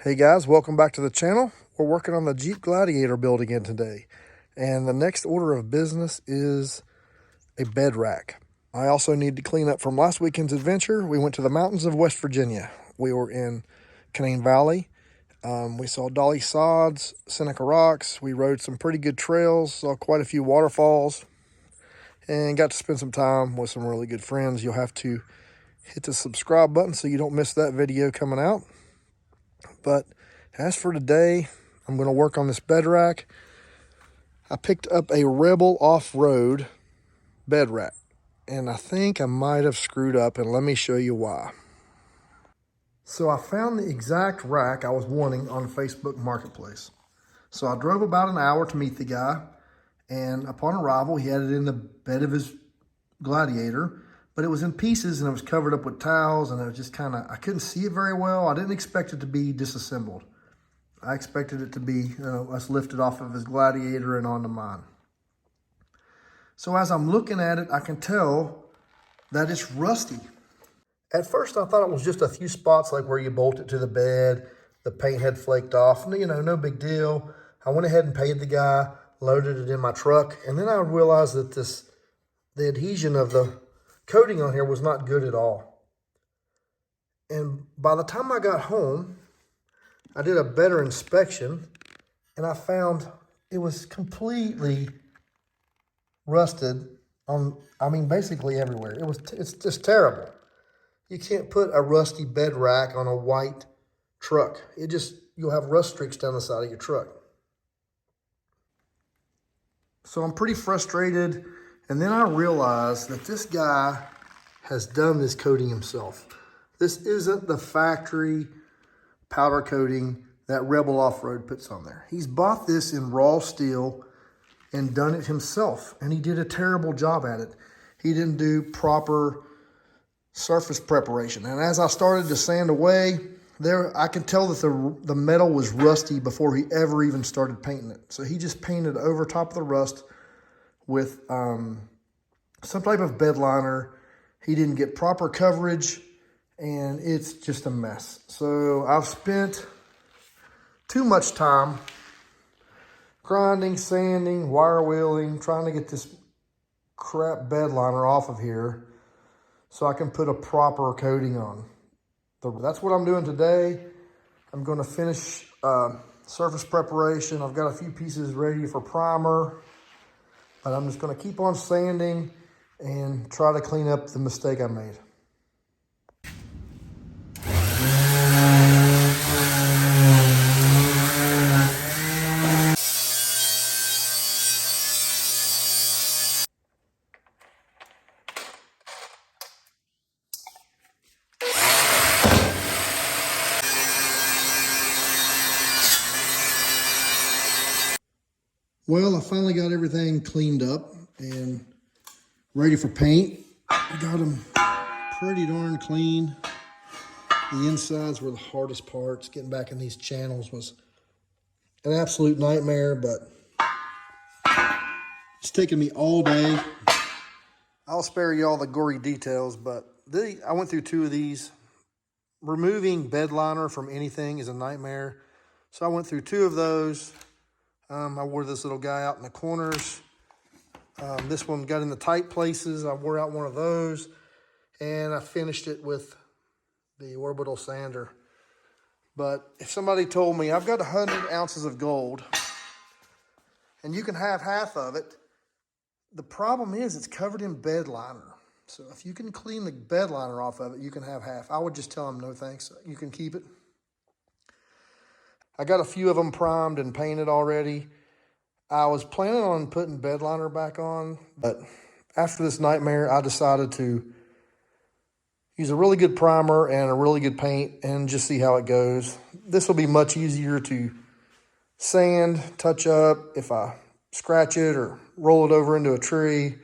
Hey guys, welcome back to the channel. We're working on the Jeep Gladiator build again today. And the next order of business is a bed rack. I also need to clean up from last weekend's adventure. We went to the mountains of West Virginia. We were in Canaan Valley. We saw Dolly Sods, Seneca Rocks. We rode some pretty good trails, saw quite a few waterfalls, and got to spend some time with some really good friends. You'll have to hit the subscribe button so you don't miss that video coming out. But as for today, I'm going to work on this bed rack. I picked up a Rebel Off-road bed rack, and I think I might have screwed up, and let me show you why. So I found the exact rack I was wanting on Facebook Marketplace. So I drove about an hour to meet the guy, and upon arrival, he had it in the bed of his Gladiator, but it was in pieces and it was covered up with towels, and it was just I couldn't see it very well. I didn't expect it to be disassembled. I expected it to be, us lifted off of his Gladiator and onto mine. So as I'm looking at it, I can tell that it's rusty. At first, I thought it was just a few spots like where you bolt it to the bed, the paint had flaked off, no big deal. I went ahead and paid the guy, loaded it in my truck, and then I realized that the adhesion of the coating on here was not good at all. And by the time I got home, I did a better inspection, and I found it was completely rusted on, basically everywhere. It's just terrible. You can't put a rusty bed rack on a white truck. You'll have rust streaks down the side of your truck. So I'm pretty frustrated. And then I realized that this guy has done this coating himself. This isn't the factory powder coating that Rebel Off-road puts on there. He's bought this in raw steel and done it himself, and he did a terrible job at it. He didn't do proper surface preparation. And as I started to sand away, I could tell that the metal was rusty before he ever even started painting it. So he just painted over top of the rust with some type of bed liner. He didn't get proper coverage, and it's just a mess. So I've spent too much time grinding, sanding, wire wheeling, trying to get this crap bed liner off of here so I can put a proper coating on. That's what I'm doing today. I'm going to finish surface preparation. I've got a few pieces ready for primer. But I'm just going to keep on sanding and try to clean up the mistake I made. Well, I finally got everything cleaned up and ready for paint. I got them pretty darn clean. The insides were the hardest parts. Getting back in these channels was an absolute nightmare, but it's taken me all day. I'll spare you all the gory details, but I went through 2 of these. Removing bed liner from anything is a nightmare. So I went through 2 of those. I wore this little guy out in the corners. This one got in the tight places. I wore out one of those, and I finished it with the orbital sander. But if somebody told me I've got 100 ounces of gold and you can have half of it, the problem is it's covered in bed liner. So if you can clean the bed liner off of it, you can have half. I would just tell them no thanks. You can keep it. I got a few of them primed and painted already. I was planning on putting bed liner back on, but after this nightmare, I decided to use a really good primer and a really good paint and just see how it goes. This will be much easier to sand, touch up. If I scratch it or roll it over into a tree,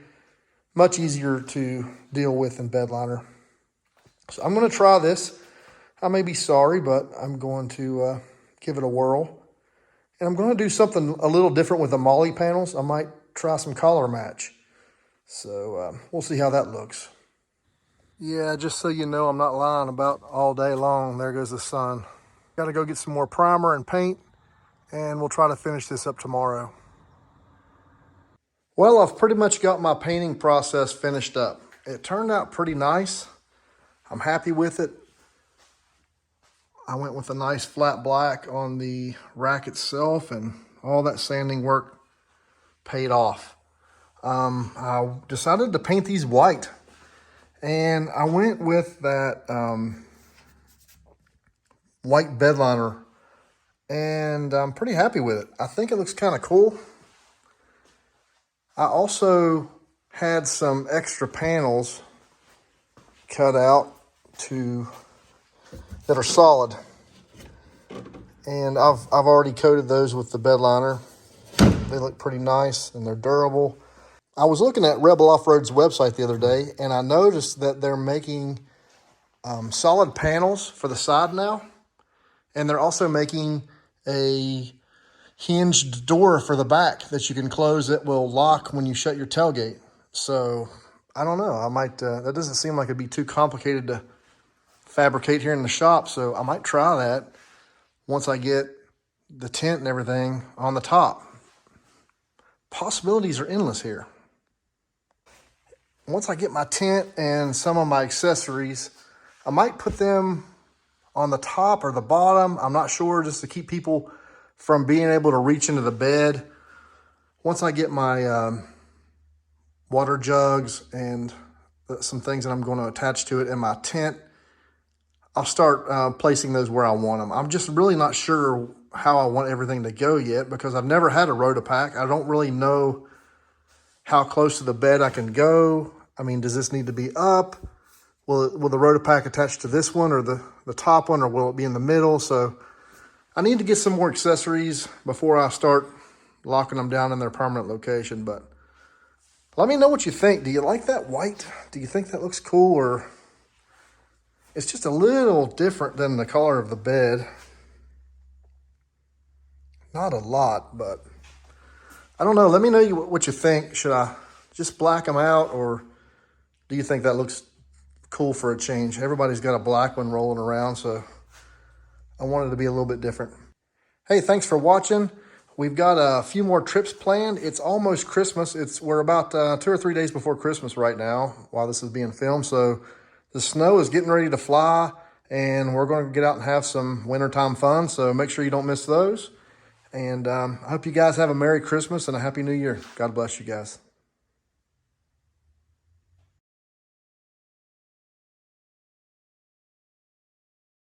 much easier to deal with than bed liner. So I'm going to try this. I may be sorry, but I'm going to give it a whirl. And I'm going to do something a little different with the molly panels. I might try some color match. So we'll see how that looks. Yeah, just so you know, I'm not lying about all day long. There goes the sun. Got to go get some more primer and paint, and we'll try to finish this up tomorrow. Well, I've pretty much got my painting process finished up. It turned out pretty nice. I'm happy with it. I went with a nice flat black on the rack itself, and all that sanding work paid off. I decided to paint these white, and I went with that white bed liner, and I'm pretty happy with it. I think it looks kind of cool. I also had some extra panels cut out that are solid, and I've already coated those with the bed liner. They look pretty nice and they're durable. I was looking at Rebel Off-road's website the other day, and I noticed that they're making solid panels for the side now, and they're also making a hinged door for the back that you can close that will lock when you shut your tailgate. So I don't know, I might, that doesn't seem like it'd be too complicated to fabricate here in the shop, so I might try that once I get the tent and everything on the top. Possibilities are endless here. Once I get my tent and some of my accessories, I might put them on the top or the bottom. I'm not sure, just to keep people from being able to reach into the bed. Once I get my water jugs and some things that I'm going to attach to it in my tent, I'll start placing those where I want them. I'm just really not sure how I want everything to go yet, because I've never had a Rotopack. I don't really know how close to the bed I can go. I mean, does this need to be up? Will the Rotopack attach to this one or the top one, or will it be in the middle? So I need to get some more accessories before I start locking them down in their permanent location. But let me know what you think. Do you like that white? Do you think that looks cool, or it's just a little different than the color of the bed? Not a lot, but I don't know. Let me know what you think. Should I just black them out, or do you think that looks cool for a change? Everybody's got a black one rolling around, so I wanted to be a little bit different. Hey, thanks for watching. We've got a few more trips planned. It's almost Christmas. We're about 2 or 3 days before Christmas right now while this is being filmed. So the snow is getting ready to fly, and we're going to get out and have some wintertime fun. So make sure you don't miss those. And I hope you guys have a Merry Christmas and a Happy New Year. God bless you guys.